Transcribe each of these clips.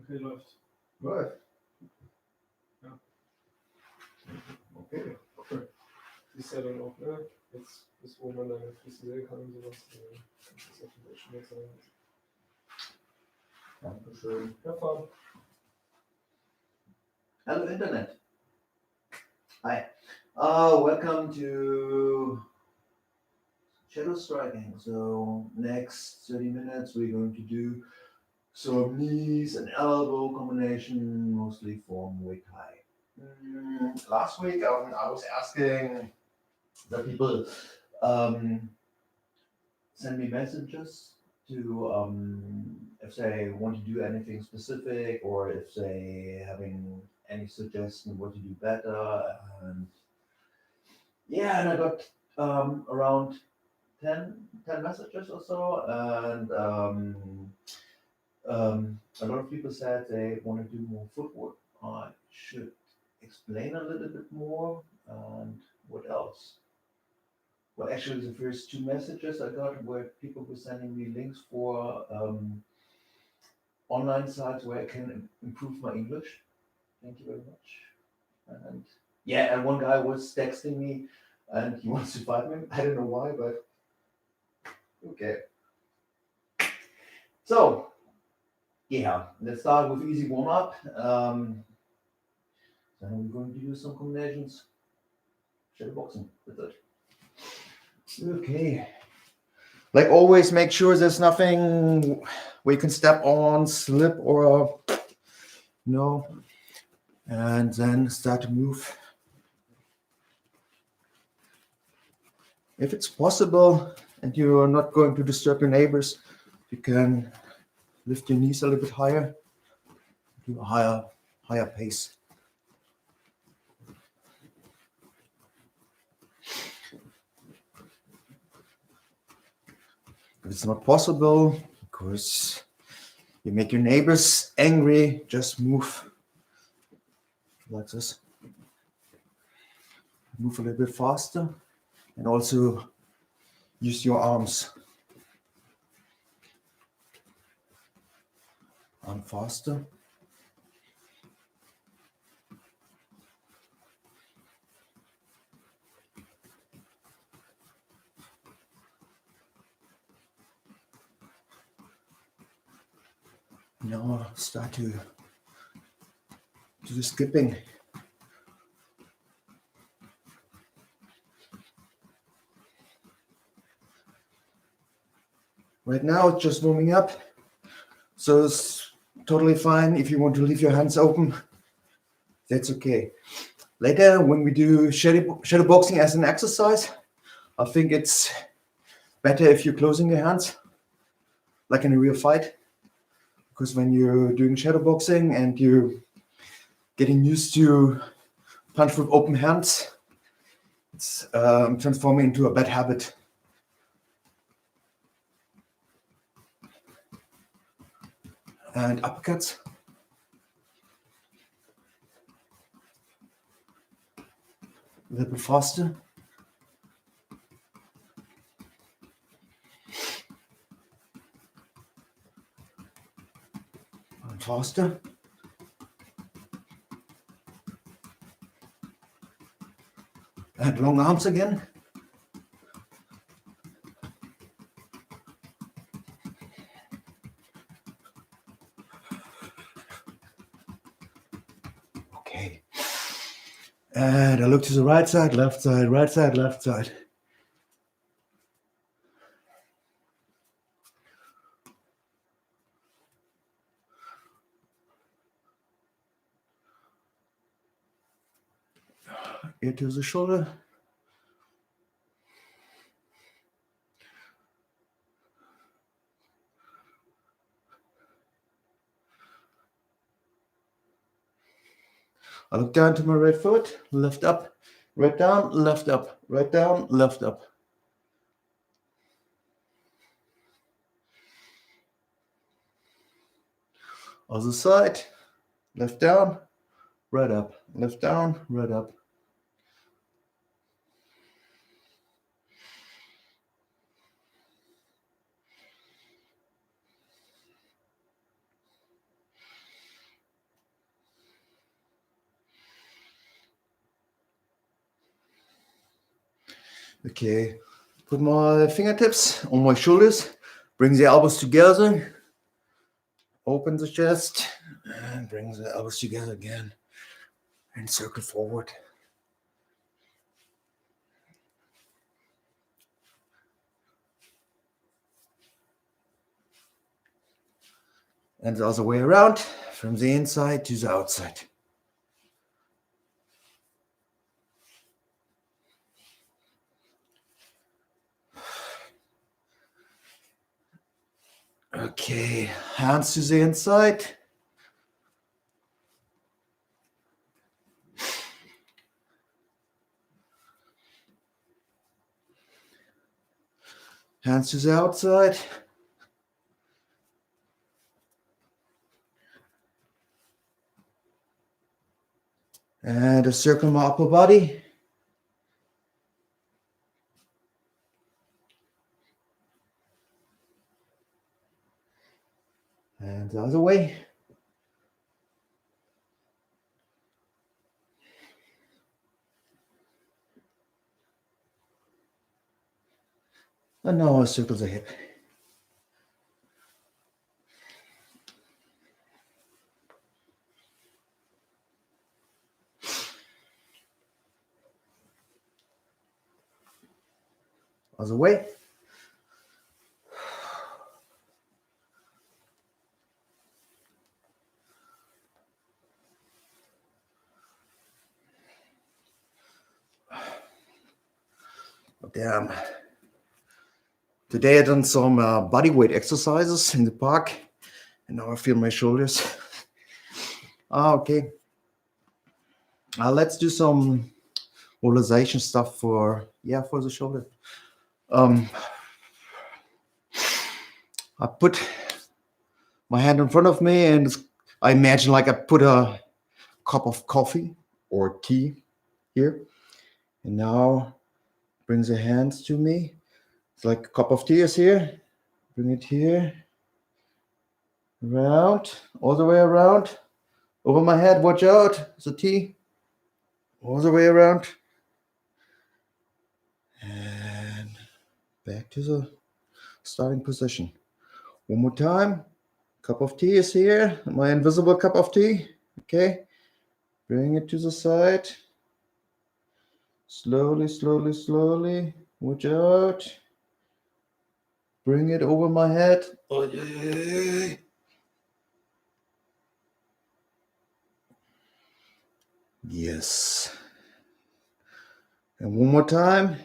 Okay, läuft. Läuft. Ja. Okay. Siehst ja dann auch, ne? Jetzt ist, wo man deine Füße sehen kann und sowas. Das ist auf jeden Fall schon jetzt. Dankeschön. Ja, Fahren. Hello, Internet. Hi. Welcome to Shadow Striking. So next 30 minutes we're going to do some knees and elbow combination, mostly for Muay Thai. Last week I was asking the people send me messages to if they want to do anything specific or if they having any suggestion what to do better. And yeah, and I got around 10 messages or so, and a lot of people said they want to do more footwork. I should explain a little bit more. And what else? Well, actually, the first two messages I got were people were sending me links for online sites where I can improve my English. Thank you very much. And yeah, and one guy was texting me and he wants to fight me. I don't know why, but okay. So, yeah, let's start with easy warm up. Then we're going to do some combinations. Shadowboxing with it. Okay. Like always, make sure there's nothing where you can step on, slip, or and then start to move. If it's possible and you're not going to disturb your neighbors, you can lift your knees a little bit higher, do a higher pace. If it's not possible, because you make your neighbors angry, just move like this. Move a little bit faster and also use your arms. And faster. Now start to do the skipping. Right now it's just warming up, so it's totally fine. If you want to leave your hands open, that's okay. Later, when we do shadowboxing as an exercise, I think it's better if you're closing your hands, like in a real fight. Because when you're doing shadowboxing and you're getting used to punch with open hands, it's transforming into a bad habit. And uppercuts. A little bit faster. And faster. And long arms again. Okay. And I look to the right side, left side, right side, left side. Ear to the shoulder. I look down to my right foot, left up, right down, left up, right down, left up. Other side, left down, right up, left down, right up. Okay, put my fingertips on my shoulders, bring the elbows together, open the chest, and bring the elbows together again, and circle forward. And the other way around, from the inside to the outside. Okay, hands to the inside. Hands to the outside. And a circle my upper body. And the other way. And now I circle the hip. Other way. Oh, damn. Today I done some body weight exercises in the park, and now I feel my shoulders. Okay. Let's do some mobilization stuff for the shoulder. I put my hand in front of me, and I imagine like I put a cup of coffee or tea here, and now bring the hands to me. It's like a cup of tea is here. Bring it here, around, all the way around, over my head. Watch out, the tea, all the way around, and back to the starting position. One more time. Cup of tea is here, my invisible cup of tea. Okay, bring it to the side. Slowly, slowly, slowly. Watch out. Bring it over my head. Oh, yeah. Yes. And one more time.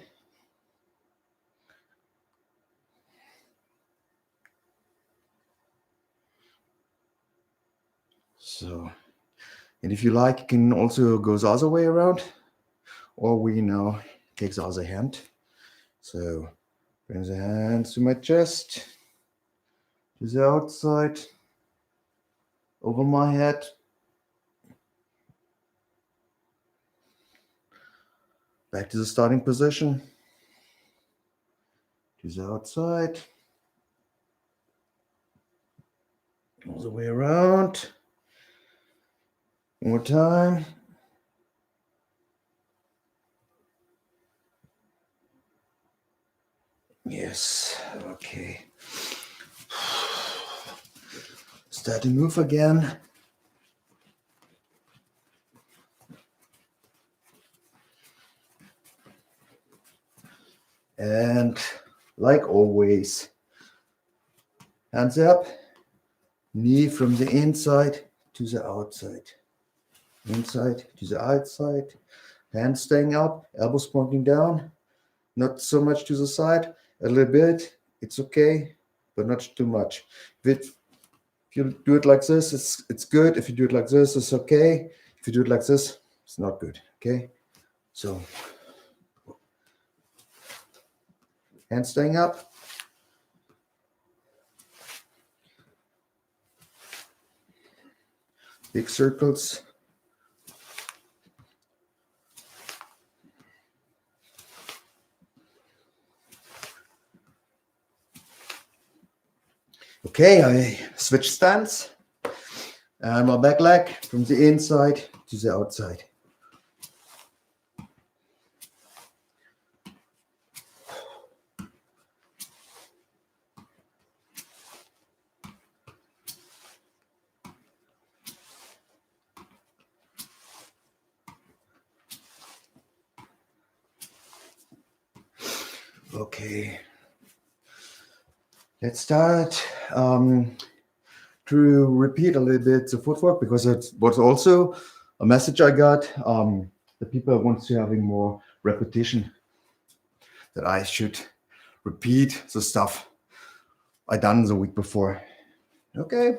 So, and if you like, you can also go the other way around, or we now take the other hand. So, bring the hands to my chest, to the outside, over my head. Back to the starting position, to the outside, all the way around. One more time. Yes, okay. Start to move again. And like always, hands up, knee from the inside to the outside. Inside to the outside, hands staying up, elbows pointing down, not so much to the side, a little bit, it's okay, but not too much. If you do it like this, it's good. If you do it like this, it's okay. If you do it like this, it's not good, okay? So, hands staying up. Big circles. Okay, I switch stance. And my back leg from the inside to the outside. Okay. Let's start to repeat a little bit the footwork, because it was also a message I got. The people want to having more repetition, that I should repeat the stuff I done the week before. Okay.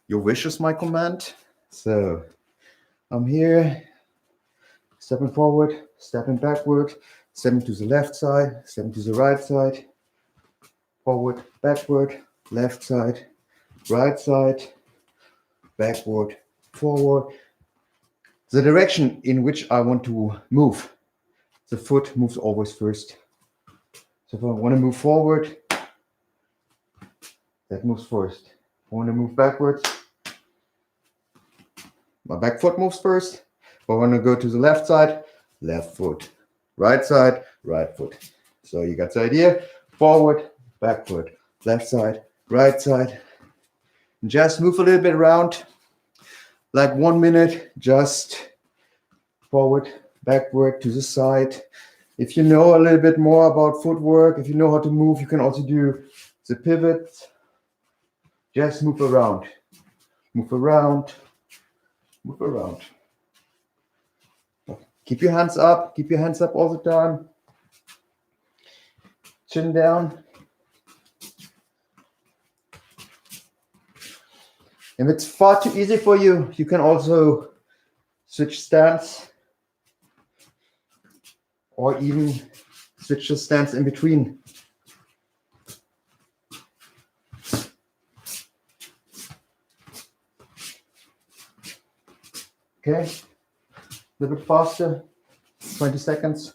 Your wish is my command. So I'm here, stepping forward, stepping backward, stepping to the left side, stepping to the right side, forward, backward, left side, right side, backward, forward. The direction in which I want to move, the foot moves always first. So if I want to move forward, that moves first. If I want to move backwards, my back foot moves first. If I want to go to the left side, left foot. Right side, right foot. So you got the idea. Forward, backward, left side, right side. Just move a little bit around. Like 1 minute, just forward, backward, to the side. If you know a little bit more about footwork, if you know how to move, you can also do the pivot. Just move around. Move around. Move around. Keep your hands up. Keep your hands up all the time. Chin down. If it's far too easy for you, you can also switch stance, or even switch the stance in between. Okay, a little bit faster, 20 seconds.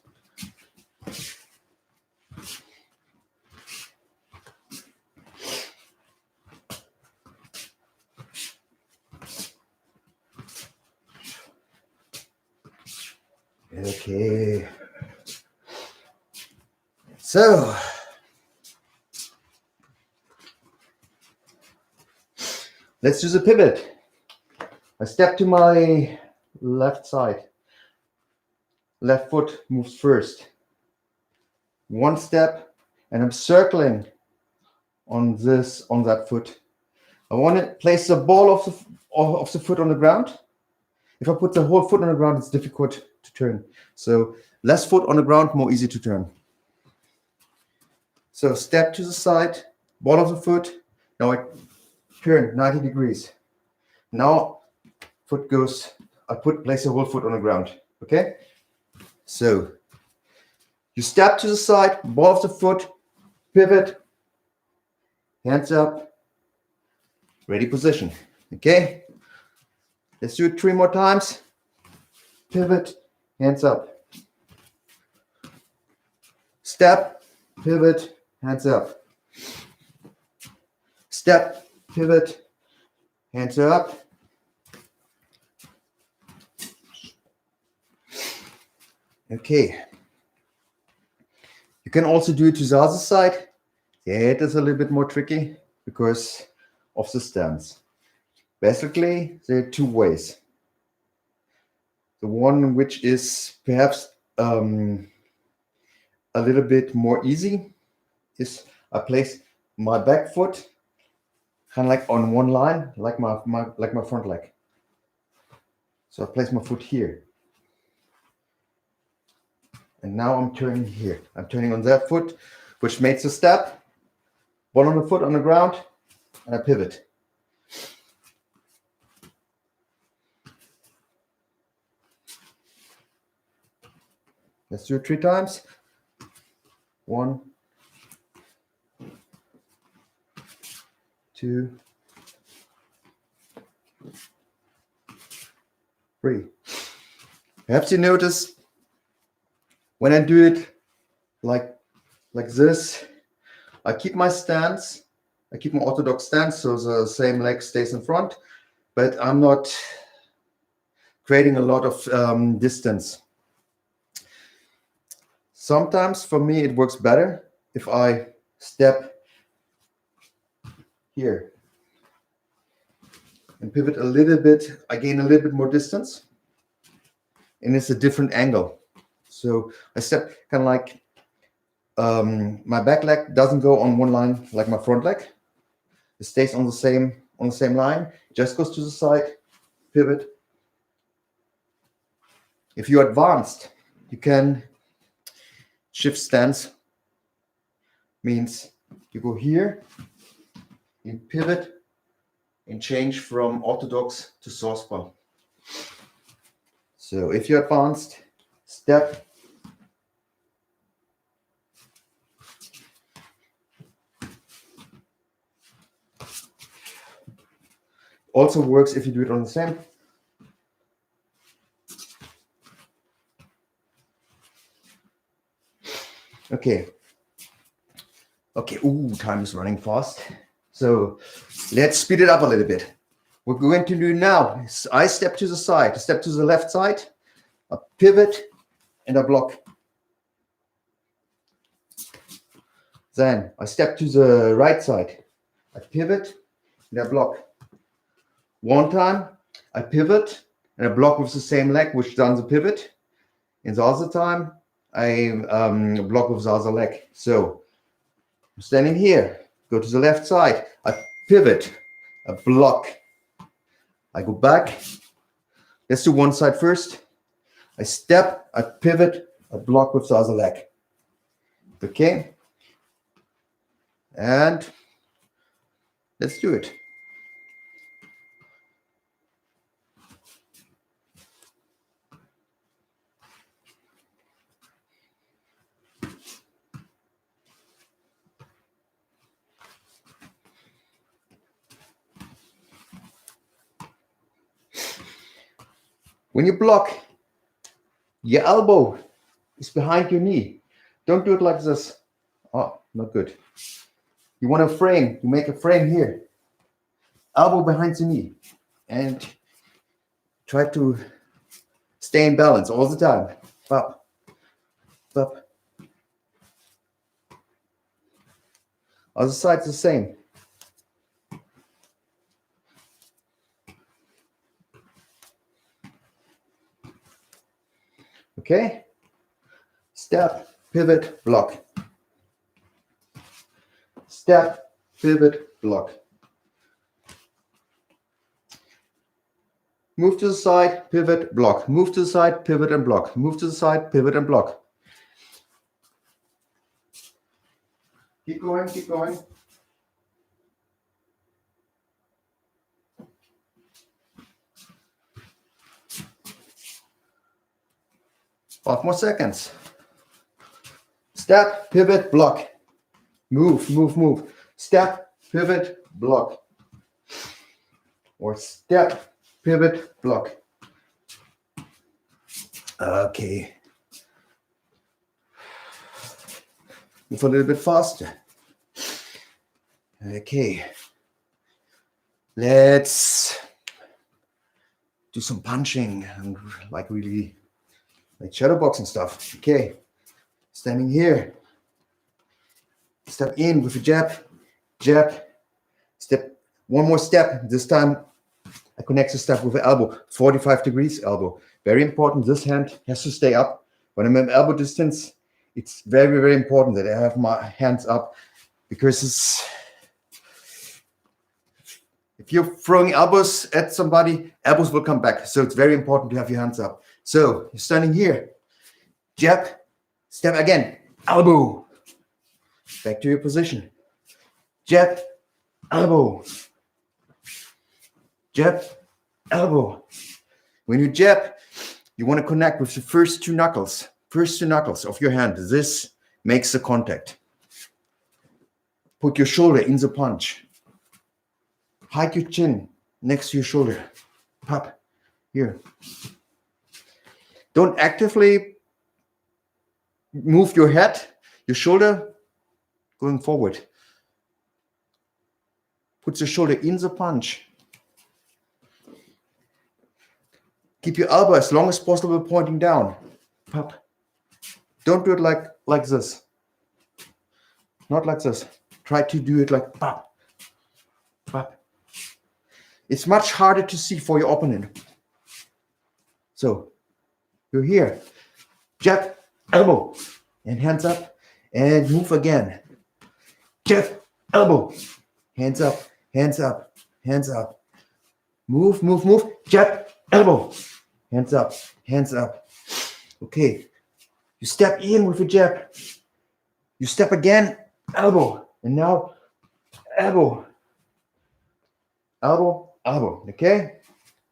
Okay. So, let's do the pivot. I step to my left side. Left foot moves first. One step, and I'm circling on that foot. I want to place the ball of the foot on the ground. If I put the whole foot on the ground, it's difficult to turn. So less foot on the ground, more easy to turn. So step to the side, ball of the foot. Now I turn 90 degrees. Now foot goes, place the whole foot on the ground. Okay? So you step to the side, ball of the foot, pivot, hands up, ready position. Okay? Let's do it 3 more times. Pivot, hands up. Step, pivot, hands up. Step, pivot, hands up. Okay. You can also do it to the other side. Yeah, it is a little bit more tricky because of the stance. Basically, there are 2 ways. The one which is perhaps a little bit more easy is I place my back foot kind of like on one line, like my front leg. So I place my foot here. And now I'm turning here. I'm turning on that foot, which makes a step. One on the foot on the ground, and I pivot. Let's do it 3 times. 1, 2, 3. Perhaps you notice when I do it like this, I keep my stance. I keep my orthodox stance, so the same leg stays in front, but I'm not creating a lot of distance. Sometimes for me it works better if I step here and pivot a little bit. I gain a little bit more distance, and it's a different angle. So I step kind of like my back leg doesn't go on one line like my front leg. It stays on the same line. Just goes to the side, pivot. If you're advanced, you can shift stance. Means you go here, you pivot, and change from orthodox to southpaw. So if you're advanced, step. Also works if you do it on the same. Okay. Ooh, time is running fast. So let's speed it up a little bit. What we're going to do now is I step to the side, step to the left side, I pivot, and I block. Then I step to the right side, I pivot, and I block. One time, I pivot, and I block with the same leg, which does the pivot. And the other time, I block with the other leg. So I'm standing here, go to the left side, I pivot, I block. I go back. Let's do one side first. I step, I pivot, I block with the other leg. Okay? And let's do it. When you block, your elbow is behind your knee. Don't do it like this. Oh, not good. You want a frame. You make a frame here. Elbow behind the knee. And try to stay in balance all the time. Up. Up. Other side's the same. Okay, step, pivot, block. Step, pivot, block. Move to the side, pivot, block. Move to the side, pivot and block. Move to the side, pivot and block. Keep going, keep going. Five more seconds. Step, pivot, block. Move, move, move. Step, pivot, block. Or step, pivot, block. Okay. Move a little bit faster. Okay. Let's do some punching and like really like shadowboxing stuff. Okay. Standing here. Step in with a jab, jab, step, one more step. This time I connect the step with the elbow, 45 degrees elbow. Very important, this hand has to stay up. When I'm at elbow distance, it's very, very important that I have my hands up because if you're throwing elbows at somebody, elbows will come back. So it's very important to have your hands up. So you're standing here, jab, step again, elbow. Back to your position. Jab, elbow. Jab, elbow. When you jab, you want to connect with the first two knuckles of your hand. This makes the contact. Put your shoulder in the punch. Hike your chin next to your shoulder. Pop. Here. Don't actively move your head, your shoulder going forward. Put your shoulder in the punch. Keep your elbow as long as possible pointing down. Pop. Don't do it like this. Not like this. Try to do it like pop. Pop. It's much harder to see for your opponent. So, you're here. Jab, elbow, and hands up. and move again. Jab, elbow, hands up, hands up, hands up. Move, move, move. Jab, elbow, hands up, hands up. Okay, you step in with a jab. You step again, elbow, and now elbow, elbow, elbow. Okay,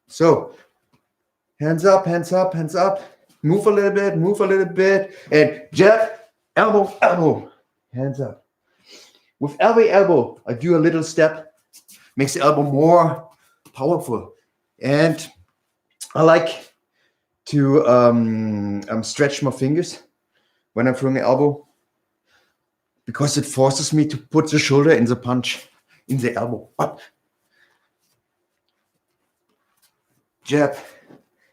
so hands up, hands up, hands up. Move a little bit, and jab, elbow, elbow, hands up. With every elbow, I do a little step, makes the elbow more powerful. And I like to stretch my fingers when I'm throwing an elbow, because it forces me to put the shoulder in the punch, in the elbow. Up. Jab,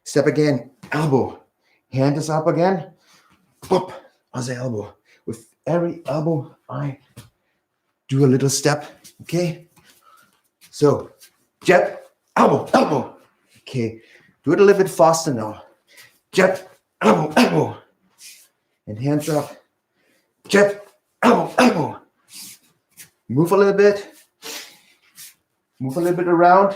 step again, elbow. Hand is up again. Up, other elbow. With every elbow, I do a little step. Okay. So, jab, elbow, elbow. Okay. Do it a little bit faster now. Jab, elbow, elbow. And hands up. Jab, elbow, elbow. Move a little bit. Move a little bit around.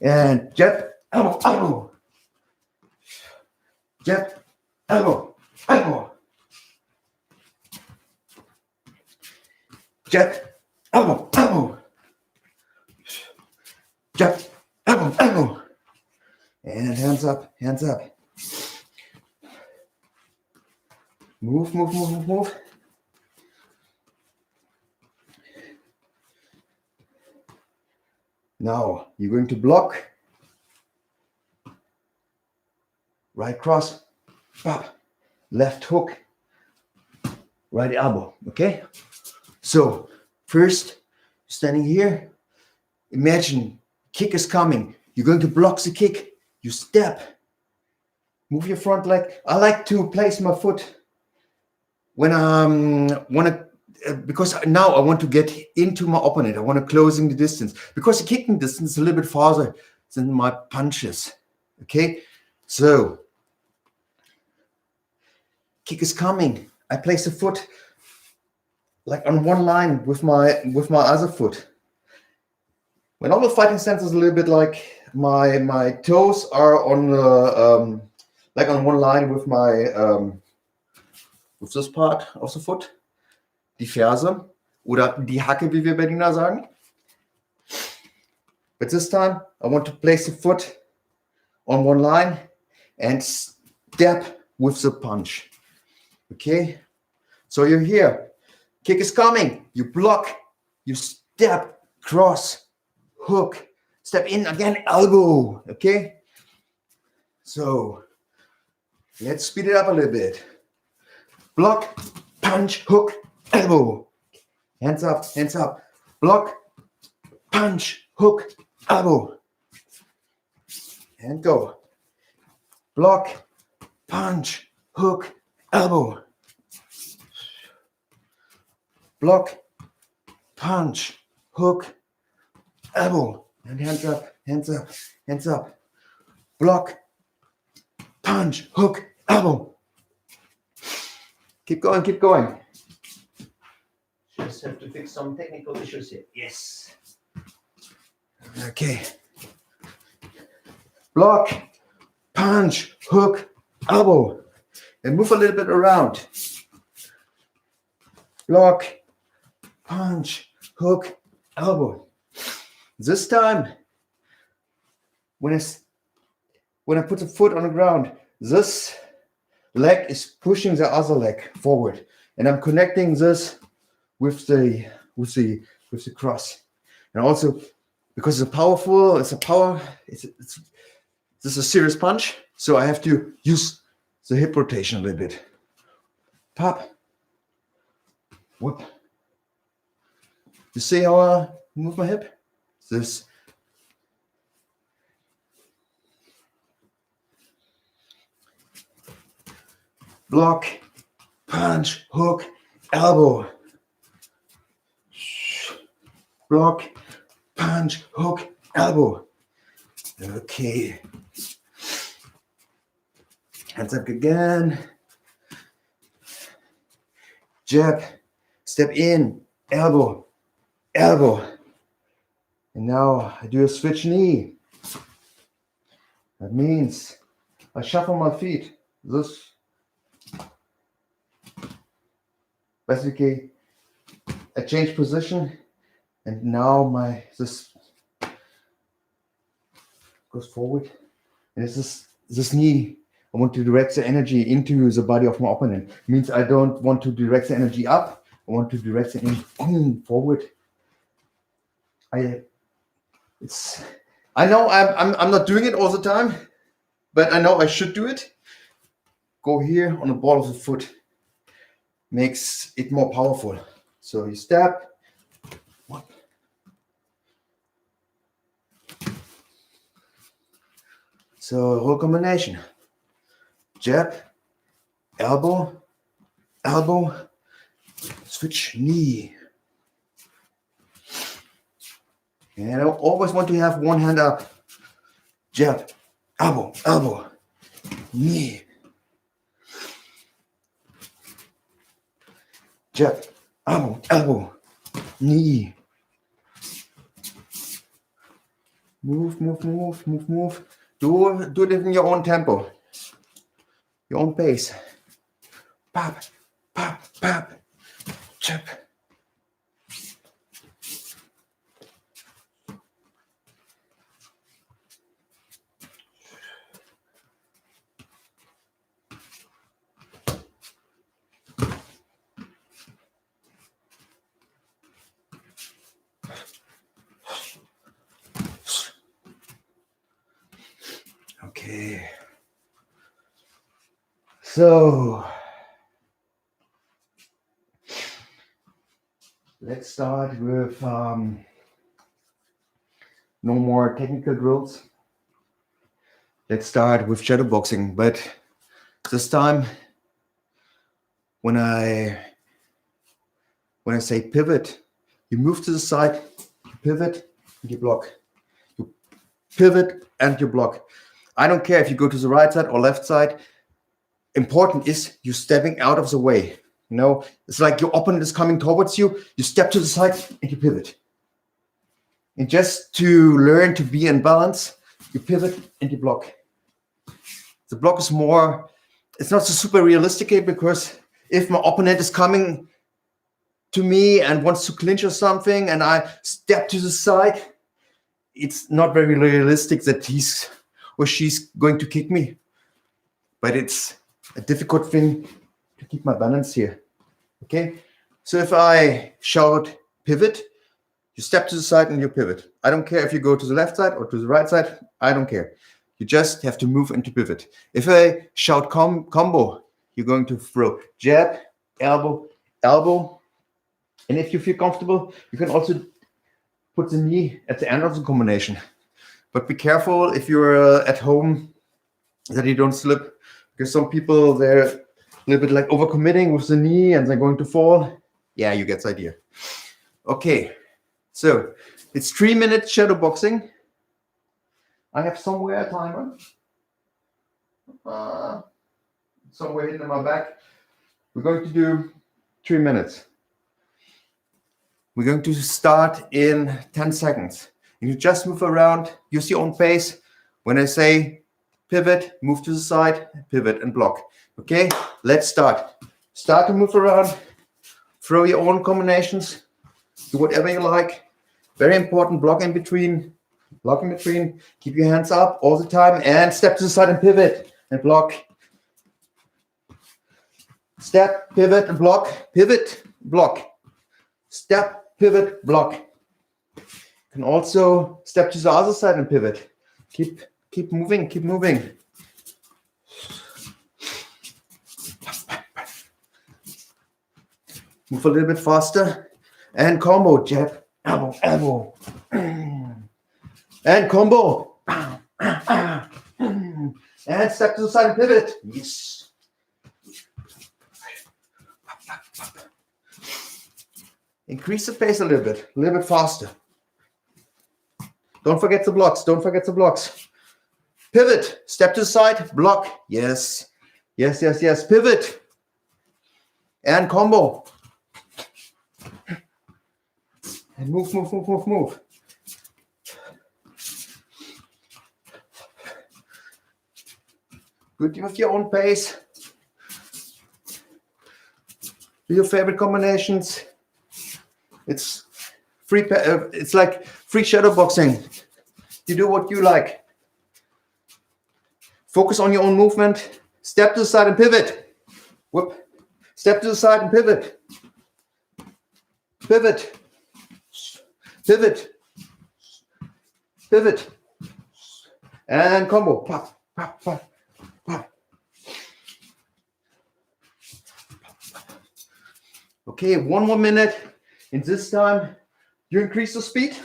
And jab, elbow, elbow. Jab, elbow, elbow. Jab, elbow, elbow. Jab, elbow, elbow. And hands up, hands up. Move, move, move, move, move. Now you're going to block. Right cross, pop, left hook, right elbow, okay? So first, standing here, imagine kick is coming. You're going to block the kick. You step, move your front leg. I like to place my foot when I want to, because now I want to get into my opponent. I want to closing the distance, because the kicking distance is a little bit farther than my punches, okay? So, kick is coming. I place the foot like on one line with my other foot. My normal fighting stance is a little bit like my toes are on like on one line with my with this part of the foot, die Ferse oder die Hacke, wie wir Berliner sagen. But this time I want to place the foot on one line and step with the punch. Okay, so you're here. Kick is coming. You block. You step, cross, hook, step in again, elbow. Okay, so let's speed it up a little bit. Block, punch, hook, elbow. Hands up, hands up. Block, punch, hook, elbow. And go. Block, punch, hook, elbow. Block, punch, hook, elbow. And hands up, hands up, hands up. Block, punch, hook, elbow. Keep going, keep going. Just have to fix some technical issues here. Yes. Okay. Block, punch, hook, elbow. And move a little bit around. Block, punch, hook, elbow. This time, when I put the foot on the ground, this leg is pushing the other leg forward, and I'm connecting this with the cross. And also, because it's powerful, this is a serious punch, so I have to use the hip rotation a little bit. Pop, whoop. You see how I move my hip? This. Block, punch, hook, elbow. Block, punch, hook, elbow. Okay. Hands up again. jab, step in, elbow, elbow. And now I do a switch knee. That means I shuffle my feet. This basically I change position, and now this goes forward. And this knee, I want to direct the energy into the body of my opponent. It means I don't want to direct the energy up. I want to direct the energy forward. I know I'm not doing it all the time, but I know I should do it. Go here on the ball of the foot. Makes it more powerful. So you step. One. So whole combination. Jab, elbow, elbow, switch knee. And I always want to have one hand up. Jab, elbow, elbow, knee. Jab, elbow, elbow, knee. Move, move, move, move, move. Do it in your own tempo, your own pace. Pop, pop, pop, jab. Okay, so let's start with no more technical drills. Let's start with shadowboxing, but this time when I say pivot, you move to the side, you pivot, and you block. You pivot and you block. I don't care if you go to the right side or left side. Important is you stepping out of the way. You know, it's like your opponent is coming towards you. You step to the side and you pivot. And just to learn to be in balance, you pivot and you block. The block is more, it's not so super realistic because if my opponent is coming to me and wants to clinch or something and I step to the side, it's not very realistic that he's or she's going to kick me. But it's a difficult thing to keep my balance here. Okay? So if I shout pivot, you step to the side and you pivot. I don't care if you go to the left side or to the right side. I don't care. You just have to move into pivot. If I shout combo, you're going to throw jab, elbow, elbow. And if you feel comfortable, you can also put the knee at the end of the combination. But be careful if you're at home that you don't slip, because some people, they're a little bit like overcommitting with the knee and they're going to fall. Yeah, you get the idea. Okay, so it's 3 minutes shadowboxing. I have somewhere a timer. Somewhere hidden in my back. We're going to do 3 minutes. We're going to start in 10 seconds. You just move around, use your own pace. When I say pivot, move to the side, pivot and block. Okay, let's start. Start to move around, throw your own combinations, do whatever you like. Very important, block in between, keep your hands up all the time and step to the side and pivot and block. Step, pivot and block, pivot, block. Step, pivot, block. You can also step to the other side and pivot. Keep moving, keep moving. Move a little bit faster. And combo, jab, elbow, elbow. And combo. And step to the side and pivot. Yes. Increase the pace a little bit faster. Don't forget the blocks. Don't forget the blocks. Pivot. Step to the side. Block. Yes. Yes, yes, yes. Pivot. And combo. And move, move, move, move, move. Good with your own pace. Do your favorite combinations. It's free. It's like free shadowboxing. You do what you like. Focus on your own movement. Step to the side and pivot. Whoop. Step to the side and pivot. Pivot. Pivot. Pivot. And combo. Pop, pop, pop, pop. Okay, 1 more minute. And this time, you increase the speed.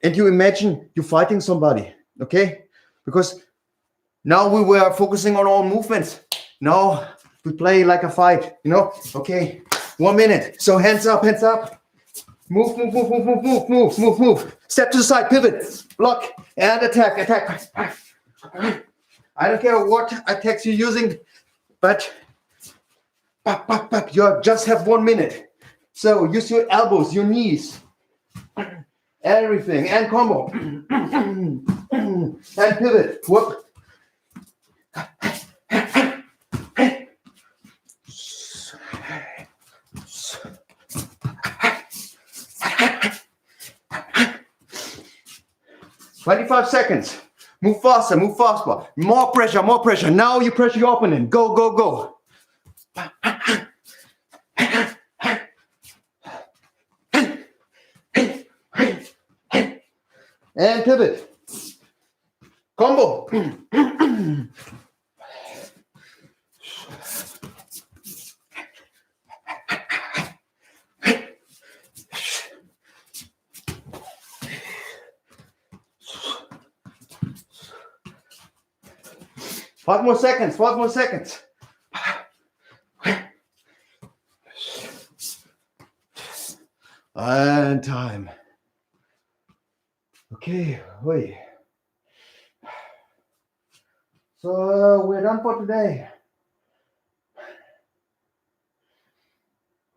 And you imagine you're fighting somebody. Okay? Because now we were focusing on our movements. Now we play like a fight, you know? Okay, 1 minute. So hands up, hands up. Move, move, move, move, move, move, move, move, move. Step to the side, pivot, block, and attack, attack. I don't care what attacks you're using, but you just have 1 minute. So use your elbows, your knees, everything, and combo. And pivot, whoop. 25 seconds. Move faster, move faster. More pressure, more pressure. Now you pressure your opponent. Go, go, go. And pivot. Combo. 5 more seconds, 5 more seconds. And time. Okay, wait. So we're done for today.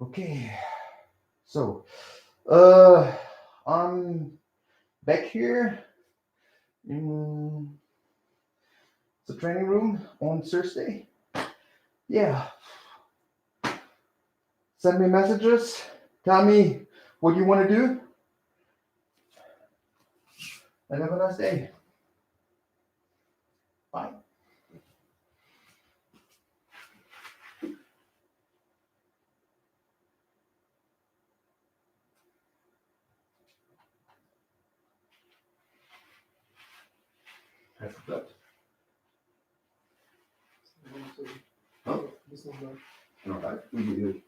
Okay, so I'm back here in the training room on Thursday. Yeah. Send me messages. Tell me what you want to do. And have a nice day. Bye. I forgot. Huh? No, right?